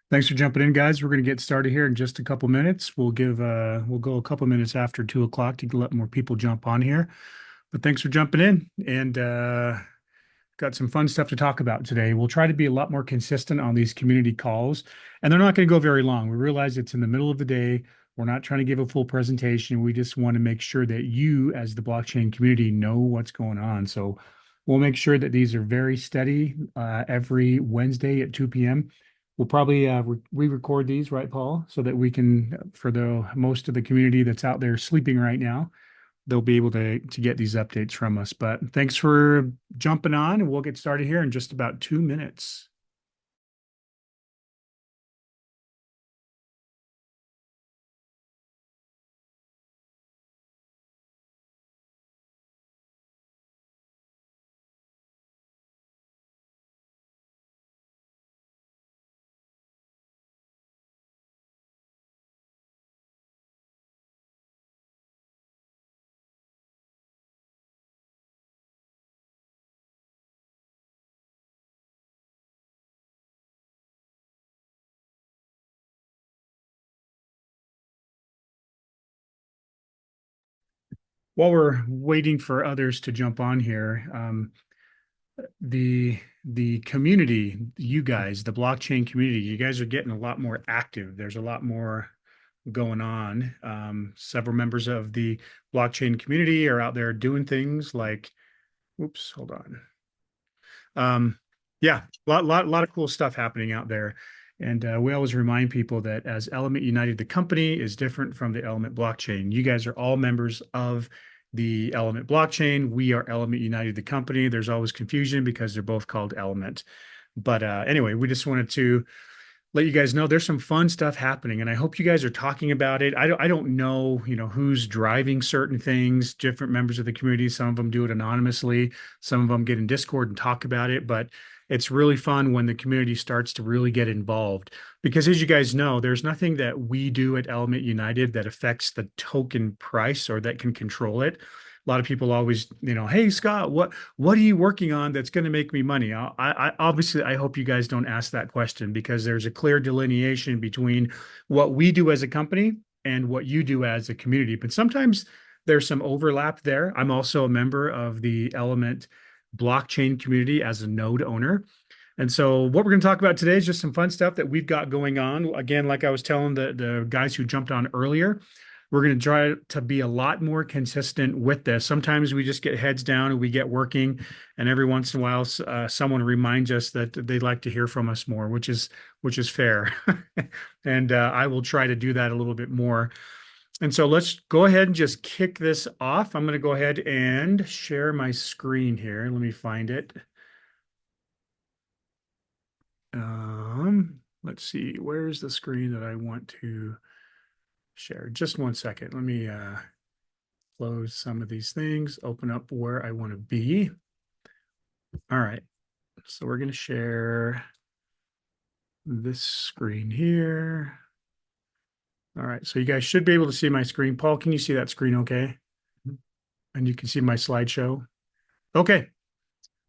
Thanks for jumping in, guys. We're going to get started here in just a couple minutes. We'll go a couple minutes after 2 o'clock to let more people jump on here. But thanks for jumping in and got some fun stuff to talk about today. We'll try to be a lot more consistent on these community calls, and they're not going to go very long. We realize it's in the middle of the day. We're not trying to give a full presentation. We just want to make sure that you, as the blockchain community, know what's going on. So we'll make sure that these are very steady every Wednesday at 2 p.m. We'll probably re-record these, right, Paul, so that we can, for the most of the community that's out there sleeping right now, they'll be able to get these updates from us. But thanks for jumping on, and we'll get started here in just about 2 minutes. While we're waiting for others to jump on here, the community, you guys, the blockchain community, you guys are getting a lot more active. There's a lot more going on. Several members of the blockchain community are out there doing things like, oops, hold on. Yeah, lot of cool stuff happening out there. And we always remind people that as Element United, the company is different from the Element blockchain. You guys are all members of the Element blockchain. We are Element United, the company. There's always confusion because they're both called Element. But anyway, we just wanted to let you guys know there's some fun stuff happening, and I hope you guys are talking about it. I don't know, who's driving certain things. Different members of the community, some of them do it anonymously, some of them get in Discord and talk about it, but it's really fun when the community starts to really get involved. Because as you guys know, there's nothing that we do at Element United that affects the token price or that can control it. A lot of people always, hey Scott, what are you working on that's going to make me money? I obviously I hope you guys don't ask that question, because there's a clear delineation between what we do as a company and what you do as a community. But sometimes there's some overlap there. I'm also a member of the Element blockchain community as a node owner. And so what we're going to talk about today is just some fun stuff that we've got going on. Again, like I was telling the guys who jumped on earlier, we're going to try to be a lot more consistent with this. Sometimes we just get heads down and we get working, and every once in a while, someone reminds us that they'd like to hear from us more, which is fair. And I will try to do that a little bit more. And so let's go ahead and just kick this off. I'm going to go ahead and share my screen here. Let me find it. Let's see, where's the screen that I want to share? Just one second. Let me close some of these things, open up where I want to be. All right, so we're going to share this screen here. All right, so you guys should be able to see my screen. Paul, can you see that screen okay? And you can see my slideshow. Okay.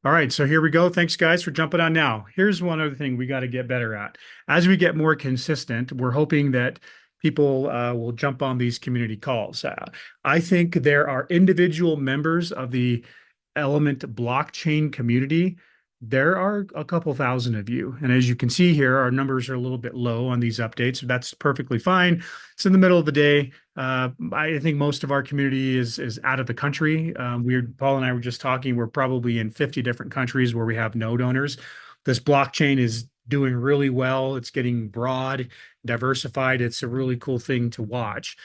All right, so here we go. Thanks, guys, for jumping on now. Here's one other thing we got to get better at. As we get more consistent, we're hoping that people will jump on these community calls. I think there are individual members of the Element blockchain community. There are a couple thousand of you. And as you can see here, our numbers are a little bit low on these updates. That's perfectly fine. It's in the middle of the day. I think most of our community is out of the country. Paul and I were just talking, we're probably in 50 different countries where we have node owners. This blockchain is doing really well. It's getting broad, diversified. It's a really cool thing to watch.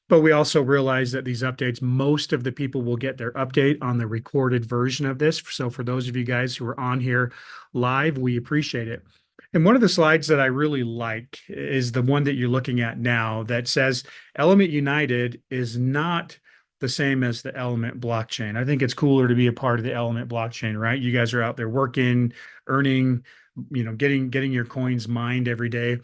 But we also realize that these updates, most of the people will get their update on the recorded version of this. So for those of you guys who are on here live, we appreciate it. And one of the slides that I really like is the one that you're looking at now that says Element United is not the same as the Element blockchain. I think it's cooler to be a part of the Element blockchain, right? You guys are out there working, earning, getting your coins mined every day.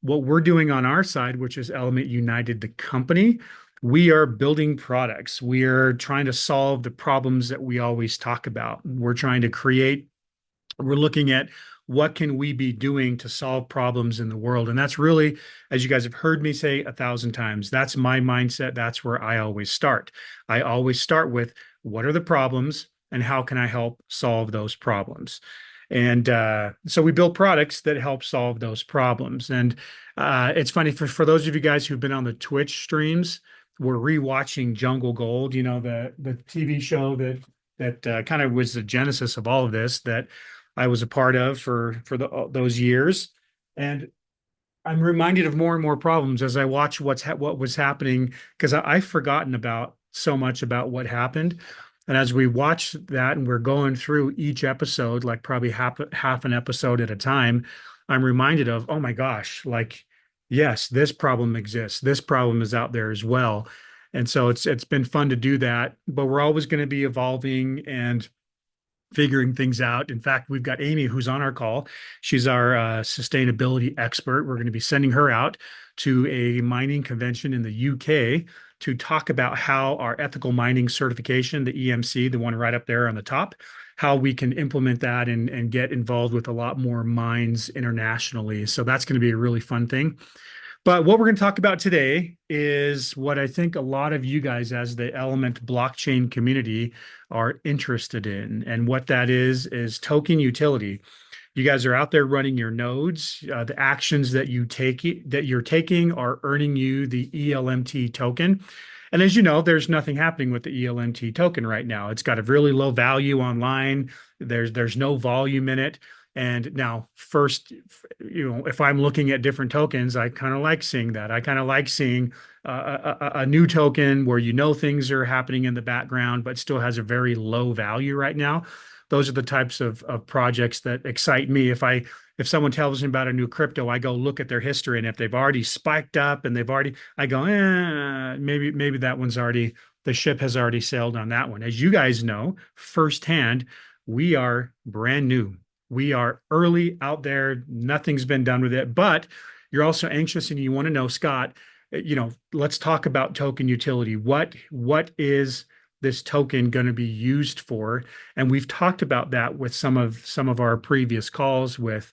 What we're doing on our side, which is Element United, the company, we are building products. We are trying to solve the problems that we always talk about. We're trying to create We're looking at what can we be doing to solve problems in the world. And that's really, as you guys have heard me say 1,000 times, that's my mindset. That's where I always start. I always start with what are the problems and how can I help solve those problems? And so we build products that help solve those problems. And it's funny for those of you guys who've been on the Twitch streams, we're rewatching Jungle Gold, the TV show that kind of was the genesis of all of this that I was a part of for those years. And I'm reminded of more and more problems as I watch what was happening because I've forgotten about so much about what happened. And as we watch that and we're going through each episode, like probably half an episode at a time, I'm reminded of, oh my gosh, like, yes, this problem exists. This problem is out there as well. And so it's been fun to do that, but we're always going to be evolving and figuring things out. In fact, we've got Amy who's on our call. She's our sustainability expert. We're going to be sending her out to a mining convention in the UK to talk about how our ethical mining certification, the EMC, the one right up there on the top, how we can implement that and get involved with a lot more mines internationally. So that's going to be a really fun thing. But what we're going to talk about today is what I think a lot of you guys, as the Element blockchain community, are interested in. And what that is token utility. You guys are out there running your nodes. The actions that you're taking are earning you the ELMT token. And as you know, there's nothing happening with the ELMT token right now. It's got a really low value online. There's no volume in it. And now, first, if I'm looking at different tokens, I kind of like seeing that. I kind of like seeing a new token where things are happening in the background, but still has a very low value right now. Those are the types of projects that excite me. If someone tells me about a new crypto, I go look at their history, and if they've already spiked up and I go, maybe that one's already, the ship has already sailed on that one. As you guys know firsthand, we are brand new. We are early out there. Nothing's been done with it, but you're also anxious and you want to know, Scott, let's talk about token utility. What is this token going to be used for? And we've talked about that with some of our previous calls with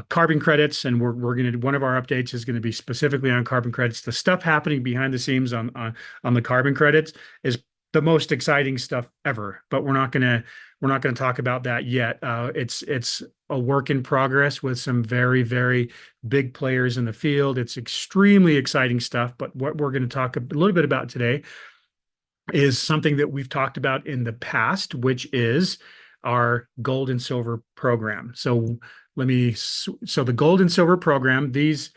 carbon credits, and one of our updates is going to be specifically on carbon credits. The stuff happening behind the scenes on the carbon credits is the most exciting stuff ever, but we're not going to talk about that yet. It's a work in progress with some very, very big players in the field. It's extremely exciting stuff. But what we're going to talk a little bit about today is something that we've talked about in the past, which is our gold and silver program. So the gold and silver program, these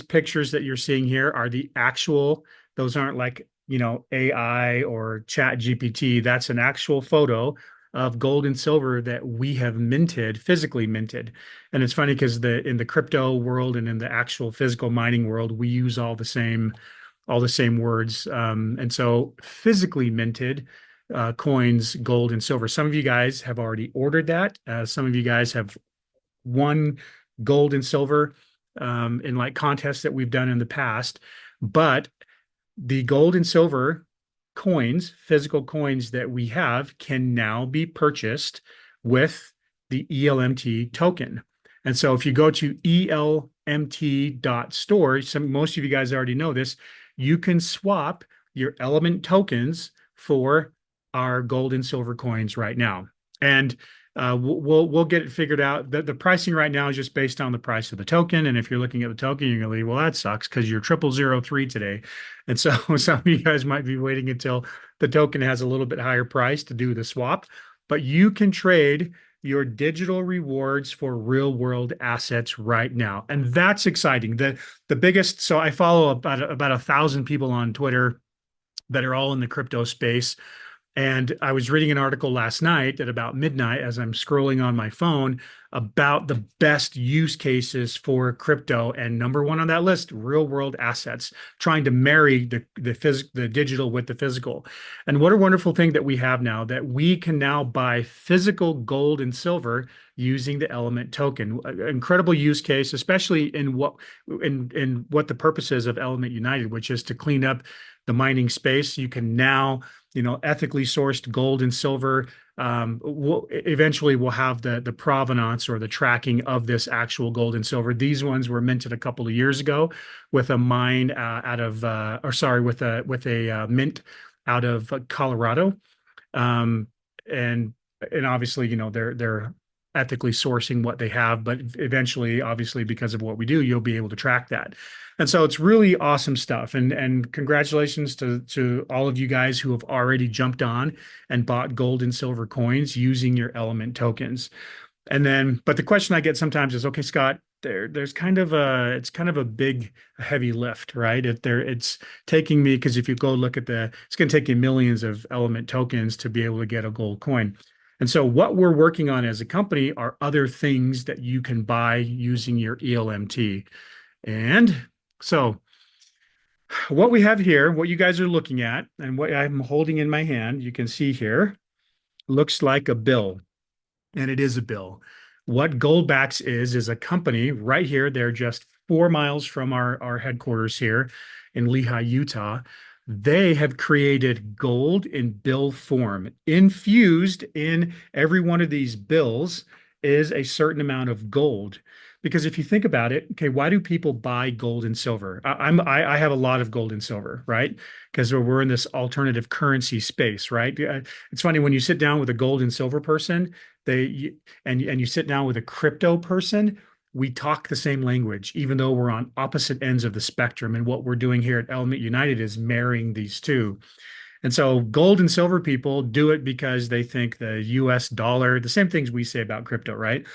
pictures that you're seeing here are the actual, those aren't like, AI or chat GPT. That's an actual photo of gold and silver that we have physically minted. And it's funny because in the crypto world and in the actual physical mining world, we use all the same words. And so physically minted coins, gold and silver. Some of you guys have already ordered that. Some of you guys have won gold and silver in like contests that we've done in the past. But the gold and silver coins, physical coins that we have, can now be purchased with the ELMT token. And so if you go to elmt.store, most of you guys already know this, you can swap your Element tokens for our gold and silver coins right now. And we'll get it figured out. The pricing right now is just based on the price of the token. And if you're looking at the token, you're going to leave, well, that sucks because you're 0003 today. And so some of you guys might be waiting until the token has a little bit higher price to do the swap. But you can trade your digital rewards for real world assets right now. And that's exciting. The biggest, so I follow about 1,000 people on Twitter that are all in the crypto space. And I was reading an article last night at about midnight as I'm scrolling on my phone about the best use cases for crypto. And number one on that list, real world assets, trying to marry the digital with the physical. And what a wonderful thing that we have now, that we can now buy physical gold and silver using the Element token. Incredible use case, especially in what the purpose is of Element United, which is to clean up the mining space. You can now, ethically sourced gold and silver. Eventually we'll have the provenance or the tracking of this actual gold and silver. These ones were minted a couple of years ago with a mine out of, or sorry, with a mint out of Colorado. Um, and and obviously, they're ethically sourcing what they have, but eventually, obviously, because of what we do, you'll be able to track that. And so it's really awesome stuff. And congratulations to all of you guys who have already jumped on and bought gold and silver coins using your element tokens. And then, but the question I get sometimes is, okay, Scott, there's kind of it's kind of a big, heavy lift, right? It's taking me, because if you go look at it's going to take you millions of element tokens to be able to get a gold coin. And so what we're working on as a company are other things that you can buy using your ELMT. And so what we have here, what you guys are looking at, and what I'm holding in my hand, you can see here, looks like a bill, and it is a bill. What Goldbacks is a company right here. They're just 4 miles from our headquarters here in Lehi, Utah. They have created gold in bill form. Infused in every one of these bills is a certain amount of gold. Because if you think about it, okay, why do people buy gold and silver? I have a lot of gold and silver, right? Because we're in this alternative currency space, right? It's funny when you sit down with a gold and silver person, and you sit down with a crypto person, we talk the same language, even though we're on opposite ends of the spectrum. And what we're doing here at Element United is marrying these two. And so gold and silver people do it because they think the US dollar, the same things we say about crypto, right?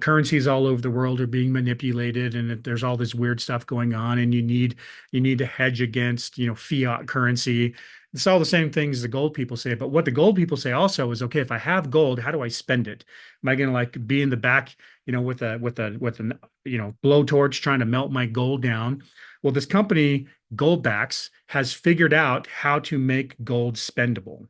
Currencies all over the world are being manipulated, and there's all this weird stuff going on, and you need to hedge against, fiat currency. It's all the same things the gold people say. But what the gold people say also is, okay, if I have gold, how do I spend it? Am I going to like be in the back, with an blowtorch trying to melt my gold down? Well, this company Goldbacks has figured out how to make gold spendable.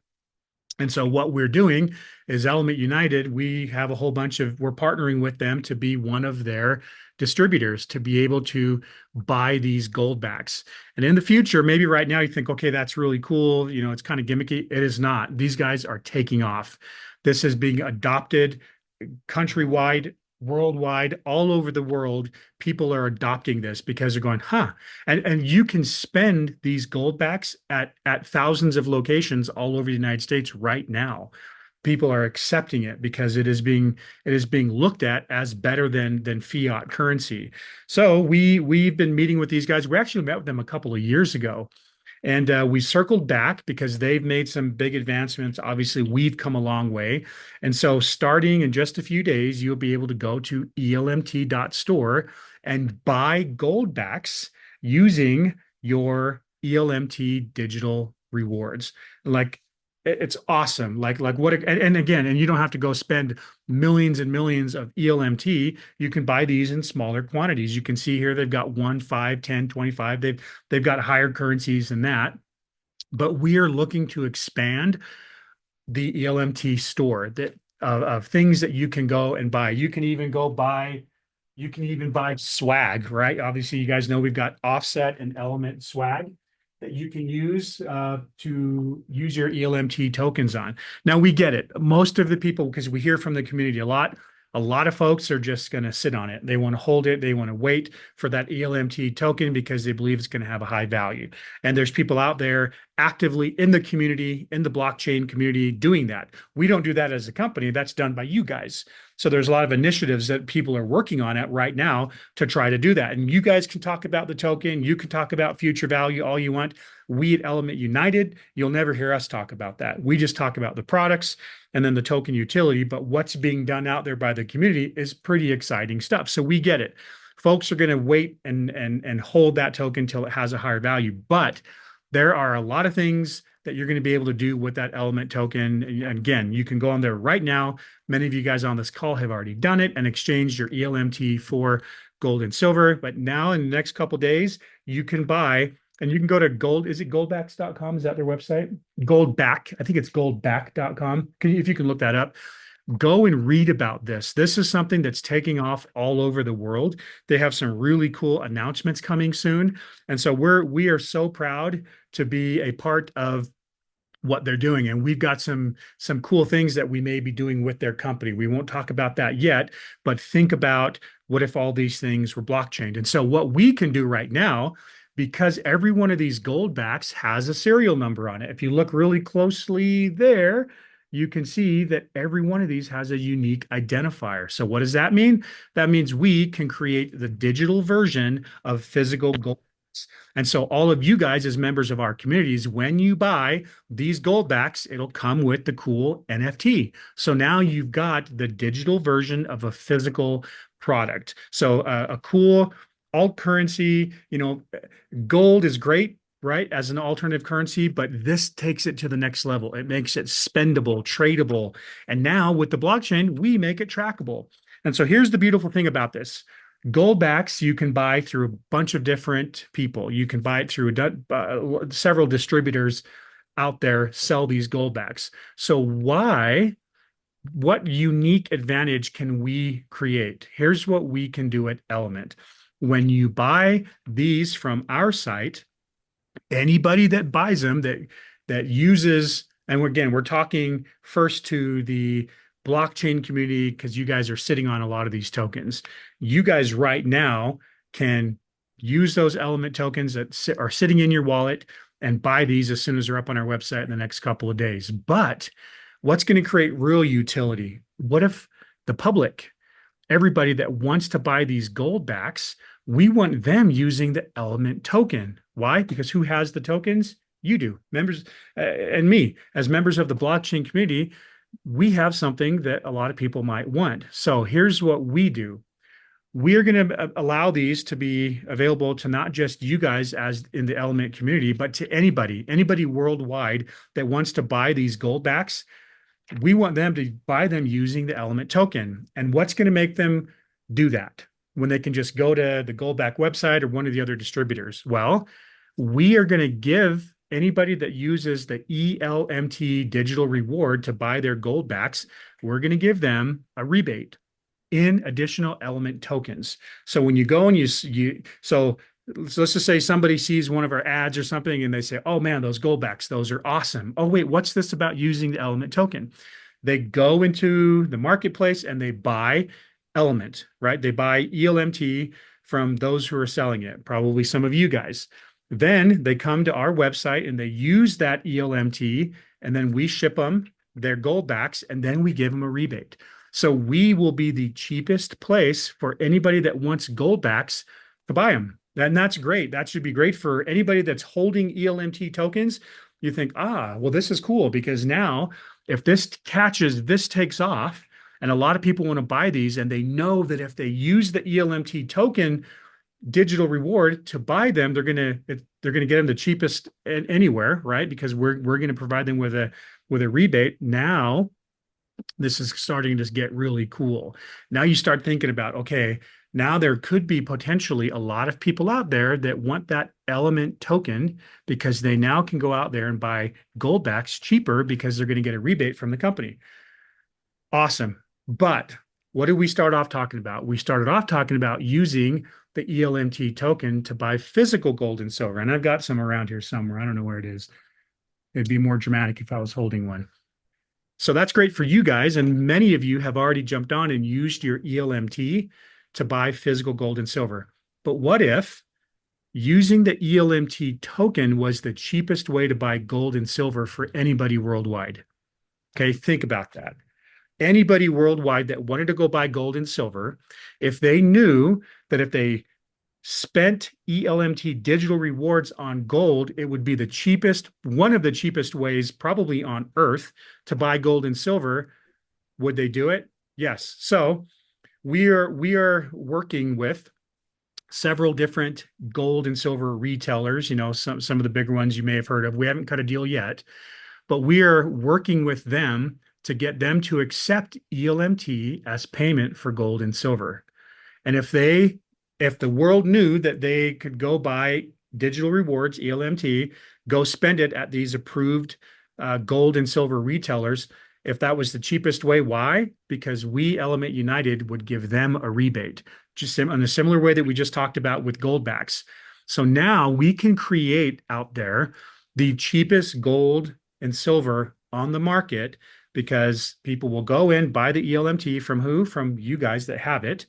And so what we're doing is Element United, we're partnering with them to be one of their distributors to be able to buy these Goldbacks. And in the future, maybe right now you think, okay, that's really cool. It's kind of gimmicky. It is not. These guys are taking off. This is being adopted countrywide, worldwide, all over the world. People are adopting this because they're going, huh? And you can spend these Goldbacks at thousands of locations all over the United States right now. People are accepting it because it is being looked at as better than fiat currency. So we've been meeting with these guys. We actually met with them a couple of years ago, and we circled back because they've made some big advancements. Obviously, we've come a long way. And so, starting in just a few days, you'll be able to go to elmt.store and buy Goldbacks using your ELMT digital rewards. Like, it's awesome. Like what, and again, and you don't have to go spend millions and millions of ELMT. You can buy these in smaller quantities. You can see here they've got 1, 5, 10, 25. They've got higher currencies than that. But we are looking to expand the ELMT store that of things that you can go and buy. You can even buy swag, right? Obviously, you guys know we've got offset and element swag that you can use to use your ELMT tokens on. Now we get it. Most of the people, because we hear from the community a lot of folks are just going to sit on it. They want to hold it. They want to wait for that ELMT token because they believe it's going to have a high value. And there's people out there actively in the community, in the blockchain community doing that. We don't do that as a company. That's done by you guys. So there's a lot of initiatives that people are working on it right now to try to do that. And you guys can talk about the token. You can talk about future value all you want. We at Element United, you'll never hear us talk about that. We just talk about the products and then the token utility. But what's being done out there by the community is pretty exciting stuff. So we get it. Folks are going to wait and hold that token until it has a higher value. But there are a lot of things that you're going to be able to do with that element token. And again, you can go on there right now. Many of you guys on this call have already done it and exchanged your ELMT for gold and silver. But now in the next couple of days, you can buy, and you can go to is it goldbacks.com? Is that their website? Goldback. I think it's goldback.com. If you can look that up. Go and read about this. This is something that's taking off all over the world. They have some really cool announcements coming soon. And so we are so proud to be a part of what they're doing, and we've got some cool things that we may be doing with their company. We won't talk about that yet, but think about what if all these things were blockchained. And so what we can do right now, because every one of these Goldbacks has a serial number on it, if you look really closely there, you can see that every one of these has a unique identifier. So what does that mean? That means we can create the digital version of physical gold. And so all of you guys as members of our communities, when you buy these Goldbacks, it'll come with the cool NFT. So now you've got the digital version of a physical product. So a cool alt currency, gold is great, right, as an alternative currency, but this takes it to the next level. It makes it spendable, tradable. And now with the blockchain, we make it trackable. And so here's the beautiful thing about this. Goldbacks you can buy through a bunch of different people. You can buy it through several distributors out there sell these Goldbacks. So what unique advantage can we create? Here's what we can do at Element. When you buy these from our site, anybody that buys them that uses, and again, we're talking first to the blockchain community because you guys are sitting on a lot of these tokens. You guys right now can use those Element tokens that are sitting in your wallet and buy these as soon as they're up on our website in the next couple of days. But what's going to create real utility? What if the public, everybody that wants to buy these Goldbacks, we want them using the Element token? Why? Because who has the tokens? You do, members, and me. As members of the blockchain community, we have something that a lot of people might want. So here's what we do. We are going to allow these to be available to not just you guys as in the Element community, but to anybody worldwide that wants to buy these Goldbacks. We want them to buy them using the Element token. And what's going to make them do that when they can just go to the Goldback website or one of the other distributors? Well, we are going to give anybody that uses the ELMT digital reward to buy their Goldbacks, we're going to give them a rebate in additional Element tokens. So when you go and so let's just say somebody sees one of our ads or something and they say, oh man, those Goldbacks, those are awesome. Oh wait, what's this about using the Element token? They go into the marketplace and they buy Element, right? They buy ELMT from those who are selling it, probably some of you guys. Then they come to our website and they use that ELMT, and then we ship them their Goldbacks, and then we give them a rebate. So we will be the cheapest place for anybody that wants Goldbacks to buy them. And that's great. That should be great for anybody that's holding ELMT tokens. You think, well, this is cool because now if this catches, this takes off, and a lot of people want to buy these, and they know that if they use the ELMT token digital reward to buy them, they're gonna get them the cheapest anywhere, right? Because we're gonna provide them with a rebate. Now this is starting to get really cool. Now you start thinking about, okay, now there could be potentially a lot of people out there that want that Element token because they now can go out there and buy Goldbacks cheaper because they're going to get a rebate from the company. Awesome. But what did we start off talking about? We started off talking about using the ELMT token to buy physical gold and silver. And I've got some around here somewhere. I don't know where it is. It'd be more dramatic if I was holding one. So that's great for you guys. And many of you have already jumped on and used your ELMT to buy physical gold and silver. But what if using the ELMT token was the cheapest way to buy gold and silver for anybody worldwide? Okay, think about that. Anybody worldwide that wanted to go buy gold and silver, if they knew that if they spent ELMT digital rewards on gold, it would be the cheapest, one of the cheapest ways probably on earth to buy gold and silver, would they do it? Yes. So we are working with several different gold and silver retailers, some of the bigger ones you may have heard of. We haven't cut a deal yet, but we are working with them to get them to accept ELMT as payment for gold and silver. And if the world knew that they could go buy digital rewards, ELMT, go spend it at these approved gold and silver retailers, If that was the cheapest way, why? Because we, Element United, would give them a rebate, just in a similar way that we just talked about with Goldbacks. So now we can create out there the cheapest gold and silver on the market because people will go in, buy the ELMT from who? From you guys that have it.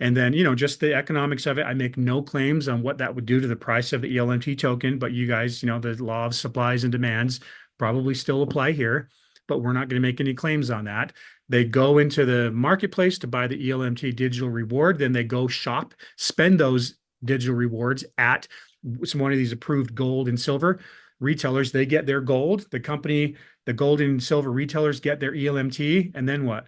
And then, just the economics of it. I make no claims on what that would do to the price of the ELMT token, but you guys, the law of supplies and demands probably still apply here, but we're not going to make any claims on that. They go into the marketplace to buy the ELMT digital reward. Then they go shop, spend those digital rewards at one of these approved gold and silver retailers. They get their gold. The company, the gold and silver retailers get their ELMT. And then what?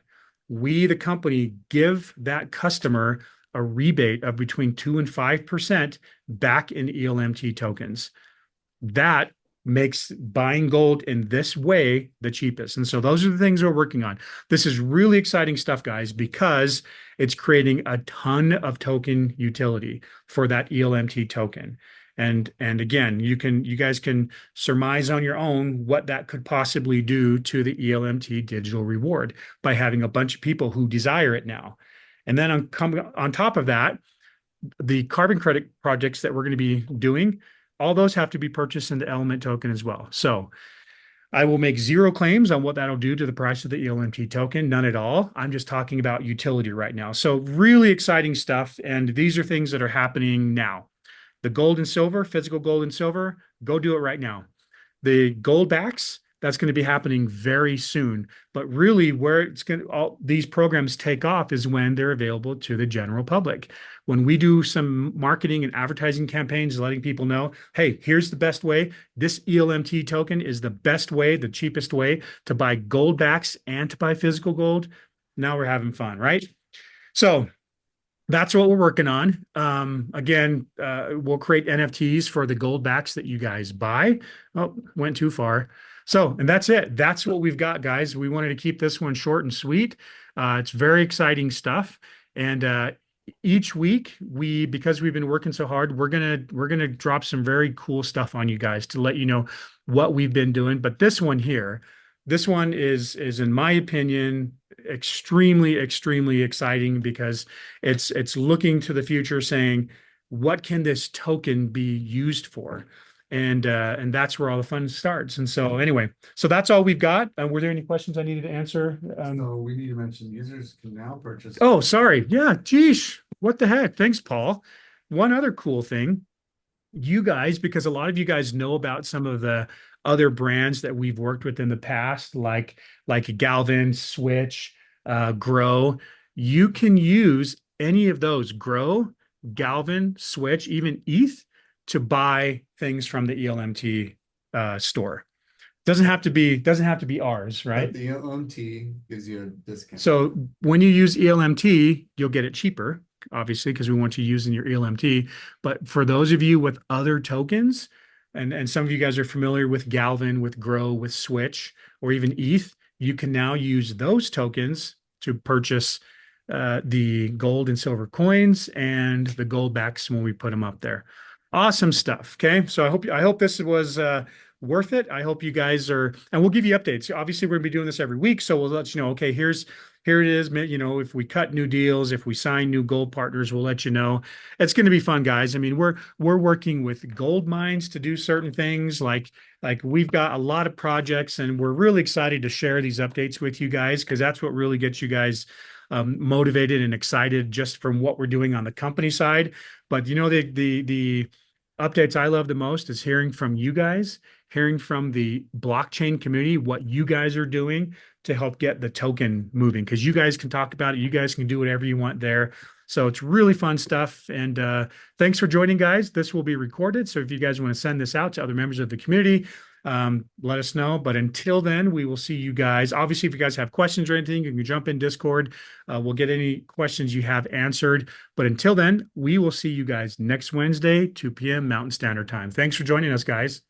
We, the company, give that customer a rebate of between 2 and 5% back in ELMT tokens. That makes buying gold in this way the cheapest. And so those are the things we're working on. This is really exciting stuff, guys, because it's creating a ton of token utility for that ELMT token. And again, you guys can surmise on your own what that could possibly do to the ELMT digital reward by having a bunch of people who desire it now. And then on top of that, the carbon credit projects that we're going to be doing, all those have to be purchased into Element token as well. So I will make zero claims on what that'll do to the price of the ELMT token, none at all. I'm just talking about utility right now. So really exciting stuff. And these are things that are happening now. The gold and silver, physical gold and silver, go do it right now. The Goldbacks, that's going to be happening very soon. But really, where it's going to all these programs take off is when they're available to the general public. When we do some marketing and advertising campaigns, letting people know, hey, here's the best way. This ELMT token is the best way, the cheapest way to buy Goldbacks and to buy physical gold. Now we're having fun, right? So that's what we're working on. Again, we'll create NFTs for the Goldbacks that you guys buy. Oh, went too far. So, and that's it. That's what we've got, guys. We wanted to keep this one short and sweet. It's very exciting stuff. And each week, because we've been working so hard, we're gonna drop some very cool stuff on you guys to let you know what we've been doing. But this one here, this one is in my opinion, extremely, extremely exciting because it's looking to the future saying, what can this token be used for? And that's where all the fun starts. And so anyway, so that's all we've got. Were there any questions I needed to answer? So we need to mention users can now purchase. Oh, sorry. Yeah, geez, what the heck? Thanks, Paul. One other cool thing, you guys, because a lot of you guys know about some of the other brands that we've worked with in the past, like Galvin, Switch, Grow. You can use any of those, Grow, Galvin, Switch, even ETH, to buy things from the ELMT store. Doesn't have to be ours, right? But the ELMT gives you a discount. So when you use ELMT, you'll get it cheaper, obviously, because we want you using your ELMT. But for those of you with other tokens, and some of you guys are familiar with Galvin, with Grow, with Switch, or even ETH, you can now use those tokens to purchase the gold and silver coins and the Goldbacks when we put them up there. Awesome stuff. Okay, so I hope this was worth it. I hope you guys are, and we'll give you updates. Obviously, we're gonna be doing this every week, so we'll let you know. Okay, here it is. If we cut new deals, if we sign new gold partners, we'll let you know. It's going to be fun, guys. I mean, we're working with gold mines to do certain things. Like we've got a lot of projects, and we're really excited to share these updates with you guys because that's what really gets you guys motivated and excited just from what we're doing on the company side. But the updates I love the most is hearing from you guys, hearing from the blockchain community, what you guys are doing to help get the token moving, because you guys can talk about it. You guys can do whatever you want there. So it's really fun stuff. And thanks for joining, guys. This will be recorded. So if you guys want to send this out to other members of the community, let us know. But until then, we will see you guys. Obviously, if you guys have questions or anything, you can jump in Discord. We'll get any questions you have answered. But until then, we will see you guys next Wednesday, 2 p.m. Mountain Standard Time. Thanks for joining us, guys.